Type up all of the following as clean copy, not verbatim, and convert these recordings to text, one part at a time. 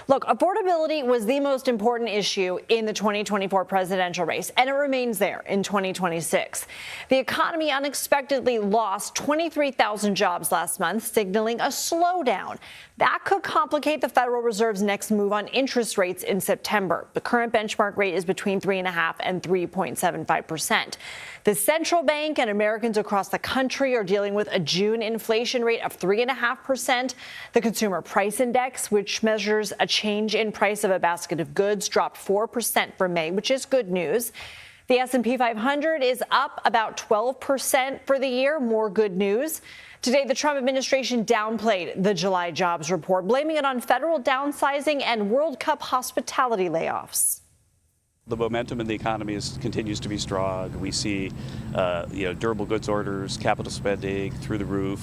Look, affordability was the most important issue in the 2024 presidential race, and it remains there in 2026. The economy unexpectedly lost 23,000 jobs last month, signaling a slowdown. That could complicate the Federal Reserve's next move on interest rates in September. The current benchmark rate is between 3.5% and 3.75%. The central bank and Americans across the country are dealing with a June inflation rate of 3.5%. The Consumer Price Index, which measures a change in price of a basket of goods, dropped 4% for May, which is good news. The S&P 500 is up about 12% for the year. More good news. Today, the Trump administration downplayed the July jobs report, blaming it on federal downsizing and World Cup hospitality layoffs. The momentum in the economy continues to be strong. We see, durable goods orders, capital spending through the roof.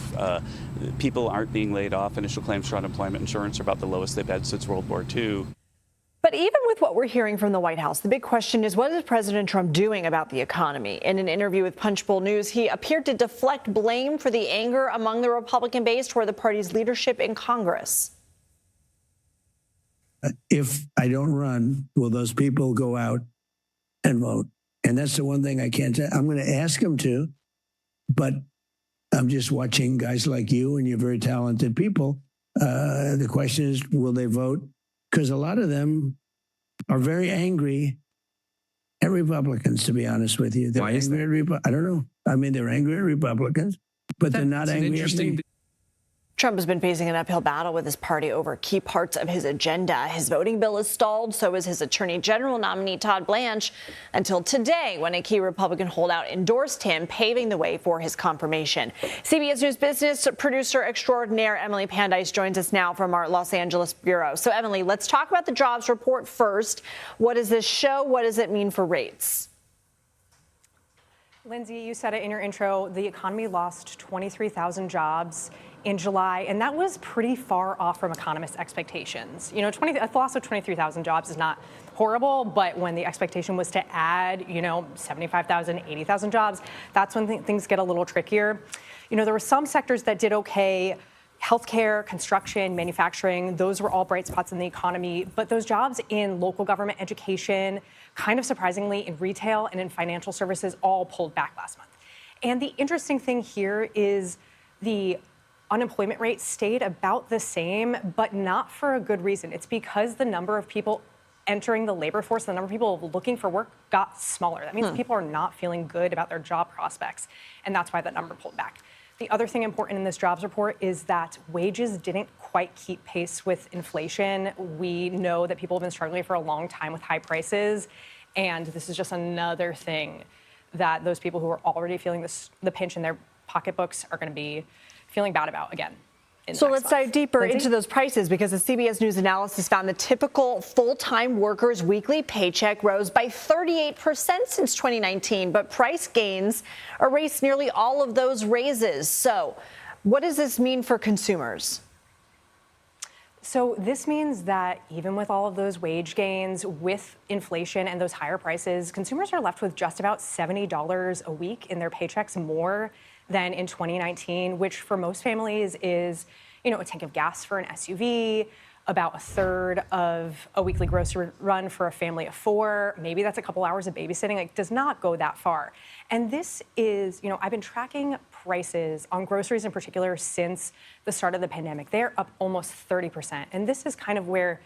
People aren't being laid off. Initial claims for unemployment insurance are about the lowest they've had since World War II. But even with what we're hearing from the White House, the big question is, what is President Trump doing about the economy? In an interview with Punchbowl News, he appeared to deflect blame for the anger among the Republican base toward the party's leadership in Congress. If I don't run, will those people go out and vote? And that's the one thing I can't say. I'm going to ask them to, but I'm just watching guys like you, and you're very talented people. The question is, will they vote? Because a lot of them are very angry at Republicans, to be honest with you. They're angry at I don't know. I mean, they're angry at Republicans, but they're not angry at me. Trump has been facing an uphill battle with his party over key parts of his agenda. His voting bill is stalled, so is his Attorney General nominee Todd Blanche, until today when a key Republican holdout endorsed him, paving the way for his confirmation. CBS News business producer extraordinaire Emily Pandise joins us now from our Los Angeles bureau. So, Emily, let's talk about the jobs report first. What does this show? What does it mean for rates? Lindsay, you said it in your intro. The economy lost 23,000 jobs in July, and that was pretty far off from economists' expectations. You know, a loss of 23,000 jobs is not horrible, but when the expectation was to add, 75,000, 80,000 jobs, that's when things get a little trickier. There were some sectors that did okay. Healthcare, construction, manufacturing, those were all bright spots in the economy. But those jobs in local government, education, kind of surprisingly in retail and in financial services all pulled back last month. And the interesting thing here is the unemployment rate stayed about the same, but not for a good reason. It's because the number of people entering the labor force, the number of people looking for work got smaller. That means people are not feeling good about their job prospects. And that's why that number pulled back. The other thing important in this jobs report is that wages didn't quite keep pace with inflation. We know that people have been struggling for a long time with high prices, and this is just another thing that those people who are already feeling the pinch in their pocketbooks are going to be feeling bad about again. So let's dive deeper into those prices, because the CBS News analysis found the typical full-time worker's weekly paycheck rose by 38% since 2019, but price gains erased nearly all of those raises. So what does this mean for consumers? So this means that even with all of those wage gains, with inflation and those higher prices, consumers are left with just about $70 a week in their paychecks more than in 2019, which for most families is, a tank of gas for an SUV, about a third of a weekly grocery run for a family of four. Maybe that's a couple hours of babysitting. It does not go that far. And this is, I've been tracking prices on groceries in particular since the start of the pandemic. They're up almost 30%. And this is kind of where,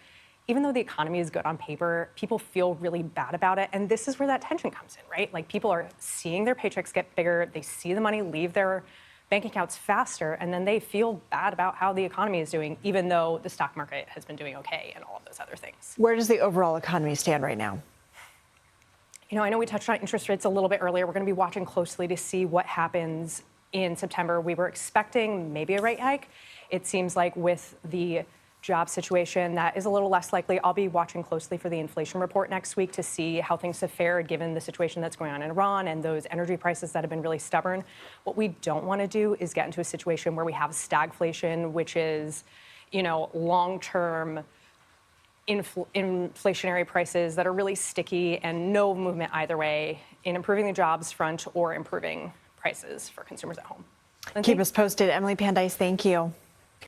even though the economy is good on paper, people feel really bad about it. And this is where that tension comes in, right? Like, people are seeing their paychecks get bigger. They see the money leave their bank accounts faster, and then they feel bad about how the economy is doing, even though the stock market has been doing okay and all of those other things. Where does the overall economy stand right now? I know we touched on interest rates a little bit earlier. We're going to be watching closely to see what happens in September. We were expecting maybe a rate hike. It seems like with the job situation, that is a little less likely. I'll be watching closely for the inflation report next week to see how things have fared given the situation that's going on in Iran and those energy prices that have been really stubborn. What we don't want to do is get into a situation where we have stagflation, which is, long-term inflationary prices that are really sticky and no movement either way in improving the jobs front or improving prices for consumers at home. Keep us posted. Emily Pandise, thank you.